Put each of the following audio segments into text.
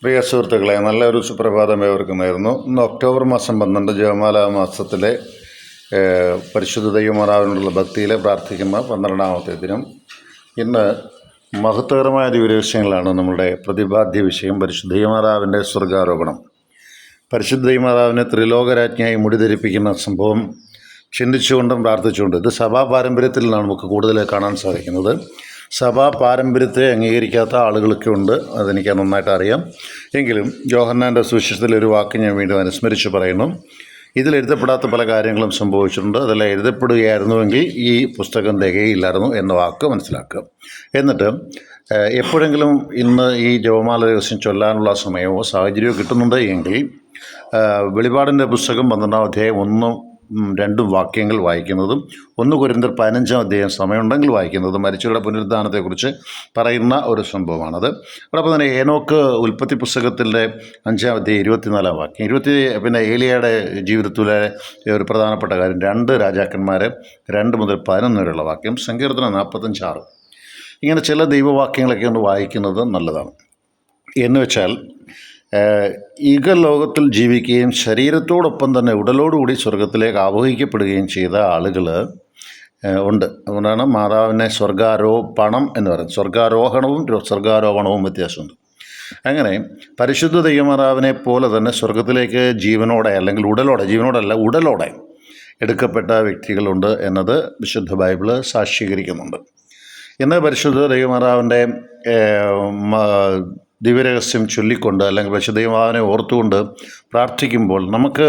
പ്രിയ സുഹൃത്തുക്കളെ, നല്ലൊരു സുപ്രഭാതം ഏവർക്കും നേരുന്നു. ഇന്ന് ഒക്ടോബർ മാസം 12 ജപമാല മാസത്തിലെ പരിശുദ്ധ ദൈവമാതാവിനുള്ള ഭക്തിയിലെ പ്രാർത്ഥിക്കുന്ന 12ാമത്തെ ദിനം. ഇന്ന് മഹത്വകരമായ ദിവ്യരഹസ്യങ്ങളാണ് നമ്മളുടെ പ്രതിപാദ്യ വിഷയം. പരിശുദ്ധ ദൈവമാതാവിൻ്റെ സ്വർഗാരോപണം. പരിശുദ്ധ ദൈവമാതാവിനെ ത്രിലോകരാജ്ഞിയായി മുടിധരിപ്പിക്കുന്ന സംഭവം ചിന്തിച്ചുകൊണ്ടും പ്രാർത്ഥിച്ചുകൊണ്ടും ഇത് സഭാ പാരമ്പര്യത്തിൽ നിന്നാണ് നമുക്ക് കൂടുതൽ കാണാൻ സാധിക്കുന്നത്. സഭാ പാരമ്പര്യത്തെ അംഗീകരിക്കാത്ത ആളുകളൊക്കെ ഉണ്ട്, അതെനിക്ക് നന്നായിട്ട് അറിയാം. എങ്കിലും യോഹന്നാൻ്റെ സുവിശേഷത്തിലെ ഒരു വാക്ക് ഞാൻ വീണ്ടും അനുസ്മരിച്ച് പറയുന്നു. ഇതിൽ എഴുതപ്പെടാത്ത പല കാര്യങ്ങളും സംഭവിച്ചിട്ടുണ്ട്. അതെല്ലാം എഴുതപ്പെടുകയായിരുന്നുവെങ്കിൽ ഈ പുസ്തകം തികയില്ലായിരുന്നു എന്ന വാക്ക് മനസ്സിലാക്കുക. എന്നിട്ട് എപ്പോഴെങ്കിലും ഇന്ന് ഈ ജപമാല രഹസ്യം ചൊല്ലാനുള്ള സമയമോ സാഹചര്യമോ കിട്ടുന്നുണ്ട് എങ്കിൽ വെളിപാടിൻ്റെ പുസ്തകം 12ാം അധ്യായം 1-2 വാക്യങ്ങൾ വായിക്കുന്നതും 1 കൊരിന്ത്യർ 15-ാം അധ്യായം സമയമുണ്ടെങ്കിൽ വായിക്കുന്നതും മരിച്ചവരുടെ പുനരുദ്ധാനത്തെക്കുറിച്ച് പറയുന്ന ഒരു സംഭവമാണത്. അതോടൊപ്പം തന്നെ ഏനോക്ക് ഉൽപ്പത്തി പുസ്തകത്തിൻ്റെ 5-ാം അധ്യായം 24-ാം വാക്യം. പിന്നെ ഏലിയയുടെ ജീവിതത്തിലെ ഒരു പ്രധാനപ്പെട്ട കാര്യം 2 രാജാക്കന്മാർ 2 മുതൽ 11 വരെയുള്ള വാക്യം. സങ്കീർത്തനം 45:6. ഇങ്ങനെ ചില ദൈവവാക്യങ്ങളൊക്കെ ഒന്ന് വായിക്കുന്നത് നല്ലതാണ്. എന്ന് വെച്ചാൽ ലോകത്തിൽ ജീവിക്കുകയും ശരീരത്തോടൊപ്പം തന്നെ ഉടലോടുകൂടി സ്വർഗത്തിലേക്ക് ആവഹിക്കപ്പെടുകയും ചെയ്ത ആളുകൾ ഉണ്ട്. അതുകൊണ്ടാണ് മാതാവിനെ സ്വർഗാരോപണം എന്ന് പറയുന്നത്. സ്വർഗാരോഹണവും സ്വർഗാരോപണവും വ്യത്യാസമുണ്ട്. അങ്ങനെ പരിശുദ്ധ ദൈവമാതാവിനെ പോലെ തന്നെ സ്വർഗത്തിലേക്ക് ജീവനോടെ അല്ലെങ്കിൽ ഉടലോടെ എടുക്കപ്പെട്ട വ്യക്തികളുണ്ട് എന്നത് വിശുദ്ധ ബൈബിള് സാക്ഷീകരിക്കുന്നുണ്ട്. ഇന്ന് പരിശുദ്ധ ദൈവമാതാവിൻ്റെ ദിവ്യരഹസ്യം ചൊല്ലിക്കൊണ്ട് അല്ലെങ്കിൽ പരിശുദ്ധ ദൈവമാതാവിനെ ഓർത്തുകൊണ്ട് പ്രാർത്ഥിക്കുമ്പോൾ നമുക്ക്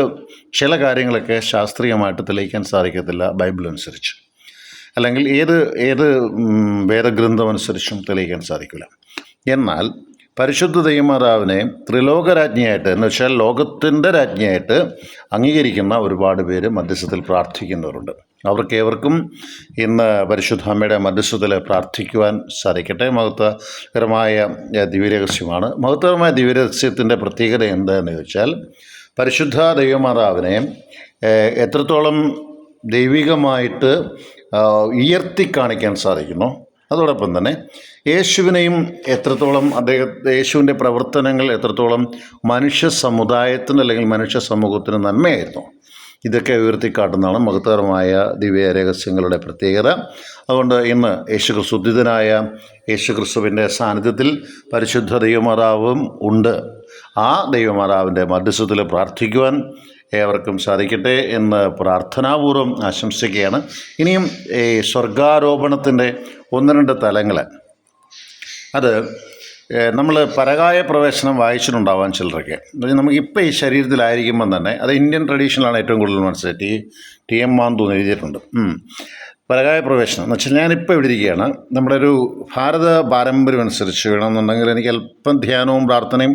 ചില കാര്യങ്ങളൊക്കെ ശാസ്ത്രീയമായിട്ട് തെളിയിക്കാൻ സാധിക്കത്തില്ല ബൈബിൾ അനുസരിച്ച്, അല്ലെങ്കിൽ ഏത് വേദഗ്രന്ഥം അനുസരിച്ചും തെളിയിക്കാൻ സാധിക്കില്ല. എന്നാൽ പരിശുദ്ധ ദൈവമാതാവിനെ ത്രിലോകരാജ്ഞിയായിട്ട്, എന്ന് വെച്ചാൽ ലോകത്തിൻ്റെ രാജ്ഞിയായിട്ട് അംഗീകരിക്കുന്ന ഒരുപാട് പേര് മധ്യസ്ഥത്തിൽ പ്രാർത്ഥിക്കുന്നവരുണ്ട്. അവർക്കേവർക്കും ഇന്ന് പരിശുദ്ധ അമ്മയുടെ മധ്യസ്ഥത്തിൽ പ്രാർത്ഥിക്കുവാൻ സാധിക്കട്ടെ. മഹത്വകരമായ ദിവ്യരഹസ്യമാണ്. മഹത്വകരമായ ദിവ്യരഹസ്യത്തിൻ്റെ പ്രത്യേകത എന്താണെന്ന് ചോദിച്ചാൽ, പരിശുദ്ധ ദൈവമാതാവിനെ എത്രത്തോളം ദൈവികമായിട്ട് ഉയർത്തി കാണിക്കാൻ സാധിക്കുന്നു, അതോടൊപ്പം തന്നെ യേശുവിനെയും എത്രത്തോളം യേശുവിൻ്റെ പ്രവർത്തനങ്ങൾ എത്രത്തോളം മനുഷ്യ സമുദായത്തിന് അല്ലെങ്കിൽ മനുഷ്യ സമൂഹത്തിന് നന്മയായിരുന്നു, ഇതൊക്കെ ഉയർത്തിക്കാട്ടുന്നതാണ് മഹത്വകരമായ ദിവ്യരഹസ്യങ്ങളുടെ പ്രത്യേകത. അതുകൊണ്ട് ഇന്ന് യേശുക്രിസ്തുദിതനായ യേശുക്രിസ്തുവിൻ്റെ സാന്നിധ്യത്തിൽ പരിശുദ്ധ ദൈവമാതാവും ഉണ്ട്. ആ ദൈവമാതാവിൻ്റെ മധ്യസ്ഥത്തിൽ പ്രാർത്ഥിക്കുവാൻ ഏവർക്കും സാധിക്കട്ടെ എന്ന് പ്രാർത്ഥനാപൂർവ്വം ആശംസിക്കുകയാണ്. ഇനിയും ഈ സ്വർഗാരോപണത്തിൻ്റെ 1-2 തലങ്ങൾ, അത് നമ്മൾ പരകായ പ്രവേശനം വായിച്ചിട്ടുണ്ടാവാൻ ചിലരൊക്കെ. നമുക്കിപ്പോൾ ഈ ശരീരത്തിലായിരിക്കുമ്പം തന്നെ, അത് ഇന്ത്യൻ ട്രഡീഷനിലാണ് ഏറ്റവും കൂടുതൽ മനസ്സിലായി. TM മാന്തു എഴുതിയിട്ടുണ്ട്. പരകായ പ്രവേശനം എന്ന് വെച്ചാൽ ഞാനിപ്പോൾ ഇവിടെ ഇരിക്കുകയാണ്. നമ്മുടെ ഒരു ഭാരത പാരമ്പര്യം അനുസരിച്ച് വേണമെന്നുണ്ടെങ്കിൽ എനിക്ക് അല്പം ധ്യാനവും പ്രാർത്ഥനയും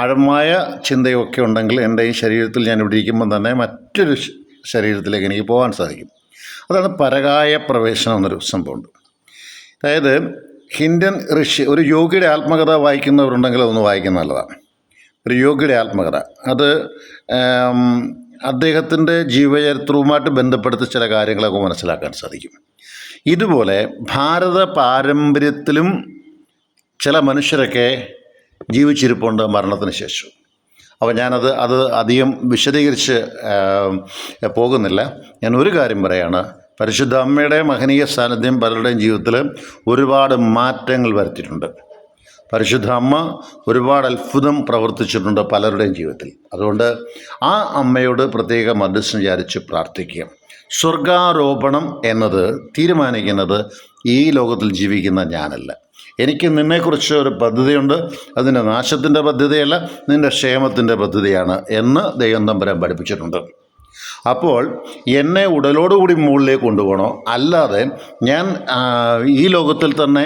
ആഴമായ ചിന്തയും ഒക്കെ ഉണ്ടെങ്കിൽ എൻ്റെ ഈ ശരീരത്തിൽ ഞാൻ ഇവിടെ ഇരിക്കുമ്പം തന്നെ മറ്റൊരു ശരീരത്തിലേക്ക് എനിക്ക് പോകാൻ സാധിക്കും. അതാണ് പരകായ പ്രവേശനം എന്നൊരു സംഭവമുണ്ട്. അതായത് ഹിന്ദൻ ഋഷി, ഒരു യോഗിയുടെ ആത്മകഥ വായിക്കുന്നവരുണ്ടെങ്കിൽ അതൊന്ന് വായിക്കുന്നത് നല്ലതാണ്. ഒരു യോഗിയുടെ ആത്മകഥ, അത് അദ്ദേഹത്തിൻ്റെ ജീവചരിത്രവുമായിട്ട് ബന്ധപ്പെടുത്തി ചില കാര്യങ്ങളൊക്കെ മനസ്സിലാക്കാൻ സാധിക്കും. ഇതുപോലെ ഭാരത പാരമ്പര്യത്തിലും ചില മനുഷ്യരൊക്കെ ജീവിച്ചിരിപ്പുണ്ട് മരണത്തിന് ശേഷം. അപ്പോൾ ഞാനത് അധികം വിശദീകരിച്ച് പോകുന്നില്ല. ഞാൻ ഒരു കാര്യം പറയാണ്. പരിശുദ്ധ അമ്മയുടെ മഹനീയ സാന്നിധ്യം പലരുടെയും ജീവിതത്തിൽ ഒരുപാട് മാറ്റങ്ങൾ വരുത്തിയിട്ടുണ്ട്. പരിശുദ്ധ അമ്മ ഒരുപാട് അത്ഭുതം പ്രവർത്തിച്ചിട്ടുണ്ട് പലരുടെയും ജീവിതത്തിൽ. അതുകൊണ്ട് ആ അമ്മയോട് പ്രത്യേക മധ്യസ്ഥം വിചാരിച്ച് പ്രാർത്ഥിക്കുക. സ്വർഗാരോപണം എന്നത് തീരുമാനിക്കുന്നത് ഈ ലോകത്തിൽ ജീവിക്കുന്ന ഞാനല്ല. എനിക്ക് നിന്നെക്കുറിച്ച് ഒരു പദ്ധതിയുണ്ട്. അതിൻ്റെ നാശത്തിൻ്റെ പദ്ധതിയല്ല, നിൻ്റെ ക്ഷേമത്തിൻ്റെ പദ്ധതിയാണ് എന്ന് ദൈവം തമ്പുരാൻ പഠിപ്പിച്ചിട്ടുണ്ട്. അപ്പോൾ എന്നെ ഉടലോടുകൂടി മുകളിലേക്ക് കൊണ്ടുപോകണോ, അല്ലാതെ ഞാൻ ഈ ലോകത്തിൽ തന്നെ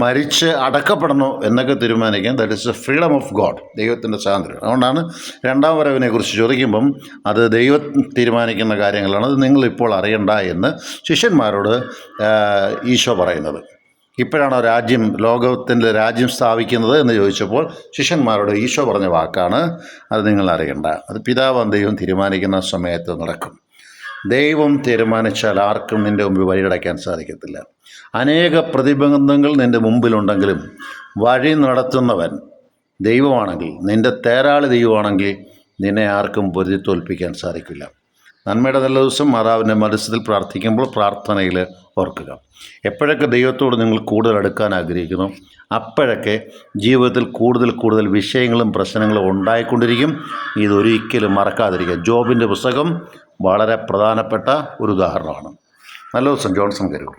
മരിച്ച് അടക്കപ്പെടണോ എന്നൊക്കെ തീരുമാനിക്കാൻ that is A freedom of God, ദൈവത്തിൻ്റെ സ്വാതന്ത്ര്യം. അതുകൊണ്ടാണ് 2ാം വരവിനെ കുറിച്ച് ചോദിക്കുമ്പം അത് ദൈവം തീരുമാനിക്കുന്ന കാര്യങ്ങളാണ്, അത് നിങ്ങളിപ്പോൾ അറിയണ്ട എന്ന് ശിഷ്യന്മാരോട് ഈശോ പറയുന്നത്. ഇപ്പോഴാണോ ലോകത്തിൻ്റെ രാജ്യം സ്ഥാപിക്കുന്നത് എന്ന് ചോദിച്ചപ്പോൾ ശിഷ്യന്മാരോട് ഈശോ പറഞ്ഞ വാക്കാണ്, അത് നിങ്ങൾ അറിയണ്ട, അത് പിതാവാം ദൈവം തീരുമാനിക്കുന്ന സമയത്ത് നടക്കും. ദൈവം തീരുമാനിച്ചാൽ ആർക്കും നിൻ്റെ മുമ്പിൽ വഴിയടയ്ക്കാൻ സാധിക്കത്തില്ല. അനേക പ്രതിബന്ധങ്ങൾ നിൻ്റെ മുമ്പിലുണ്ടെങ്കിലും വഴി നടത്തുന്നവൻ ദൈവമാണെങ്കിൽ, നിൻ്റെ തേരാളി ദൈവമാണെങ്കിൽ നിന്നെ ആർക്കും പൊരുതി തോൽപ്പിക്കാൻ സാധിക്കില്ല. നന്മയുടെ നല്ല ദിവസം മാതാവിൻ്റെ മനസ്സിൽ പ്രാർത്ഥിക്കുമ്പോൾ പ്രാർത്ഥനയിൽ ഓർക്കുക. എപ്പോഴൊക്കെ ദൈവത്തോട് നിങ്ങൾ കൂടുതൽ അടുക്കാൻ ആഗ്രഹിക്കുന്നു അപ്പോഴൊക്കെ ജീവിതത്തിൽ കൂടുതൽ കൂടുതൽ വിഷയങ്ങളും പ്രശ്നങ്ങളും ഉണ്ടായിക്കൊണ്ടിരിക്കും. ഇതൊരിക്കലും മറക്കാതിരിക്കുക. ജോബിൻ്റെ പുസ്തകം വളരെ പ്രധാനപ്പെട്ട ഒരു ഉദാഹരണമാണ്. നല്ല ദിവസം. ജോൺസൺ കരൂർ.